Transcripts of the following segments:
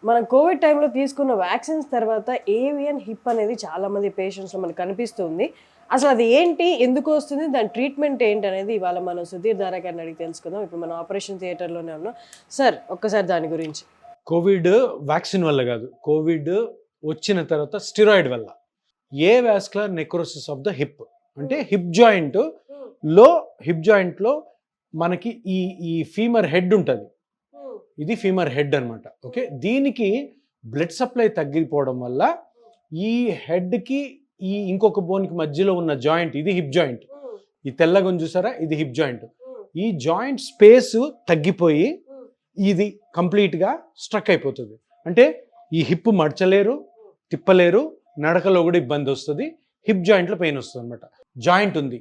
మనం కోవిడ్ టైంలో తీసుకున్న వ్యాక్సిన్స్ తర్వాత ఏవియన్ హిప్ అనేది చాలా మంది పేషెంట్స్లో మనకు కనిపిస్తుంది. అసలు అది ఏంటి, ఎందుకు వస్తుంది, దాని ట్రీట్మెంట్ ఏంటి అనేది ఇవాళ మనం సుధీర్ దారా గారిని అడిగి తెలుసుకుందాం. ఇప్పుడు మనం ఆపరేషన్ థియేటర్లోనే ఉన్నాం. సార్, ఒక్కసారి దాని గురించి. కోవిడ్ వ్యాక్సిన్ వల్ల కాదు, కోవిడ్ వచ్చిన తర్వాత స్టిరాయిడ్ వల్ల avascular necrosis of the hip అంటే హిప్ జాయింట్లో మనకి ఈ ఈ ఫీమర్ హెడ్ ఉంటుంది. ఇది ఫీమర్ హెడ్ అనమాట. ఓకే, దీనికి బ్లడ్ సప్లై తగ్గిపోవడం వల్ల ఈ హెడ్కి ఈ ఇంకొక బోన్కి మధ్యలో ఉన్న జాయింట్, ఇది హిప్ జాయింట్, ఈ తెల్లగా చూసారా, ఇది హిప్ జాయింట్. ఈ జాయింట్ స్పేస్ తగ్గిపోయి ఇది కంప్లీట్గా స్ట్రక్ అయిపోతుంది. అంటే ఈ హిప్ మడచలేరు, తిప్పలేరు, నడకలో కూడా ఇబ్బంది వస్తుంది, హిప్ జాయింట్లో పెయిన్ వస్తుంది అనమాట. జాయింట్ ఉంది,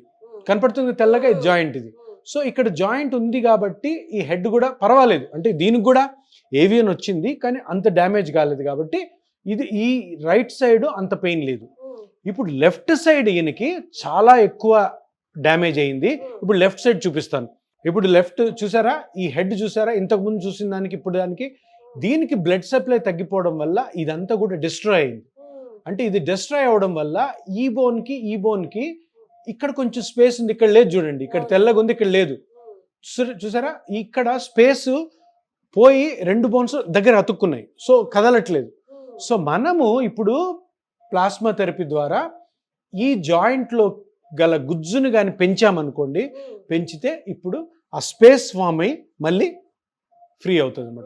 కనపడుతుంది తెల్లగా, ఇది జాయింట్. ఇది సో ఇక్కడ జాయింట్ ఉంది కాబట్టి ఈ హెడ్ కూడా పర్వాలేదు, అంటే దీనికి కూడా ఏవియన్ వచ్చింది కానీ అంత డ్యామేజ్ కాలేదు కాబట్టి ఇది ఈ రైట్ సైడ్ అంత పెయిన్ లేదు. ఇప్పుడు లెఫ్ట్ సైడ్ ఈయనకి చాలా ఎక్కువ డ్యామేజ్ అయింది. ఇప్పుడు లెఫ్ట్ సైడ్ చూపిస్తాను. ఇప్పుడు లెఫ్ట్ చూసారా, ఈ హెడ్ చూసారా, ఇంతకుముందు చూసిన దానికి ఇప్పుడు దానికి, దీనికి బ్లడ్ సప్లై తగ్గిపోవడం వల్ల ఇదంతా కూడా డిస్ట్రాయ్ అయింది. అంటే ఇది డిస్ట్రాయ్ అవ్వడం వల్ల ఈ బోన్కి ఇక్కడ కొంచెం స్పేస్ ఉంది, ఇక్కడ లేదు చూడండి, ఇక్కడ తెల్లగా ఉంది, ఇక్కడ లేదు చూసారా, ఇక్కడ స్పేస్ పోయి రెండు బోన్స్ దగ్గర అతుక్కున్నాయి, సో కదలట్లేదు. సో మనము ఇప్పుడు ప్లాస్మా థెరపీ ద్వారా ఈ జాయింట్లో గల గుజ్జును కానీ పెంచామనుకోండి, పెంచితే ఇప్పుడు ఆ స్పేస్ ఫామ్ అయ్యి మళ్ళీ ఫ్రీ అవుతుంది అన్నమాట.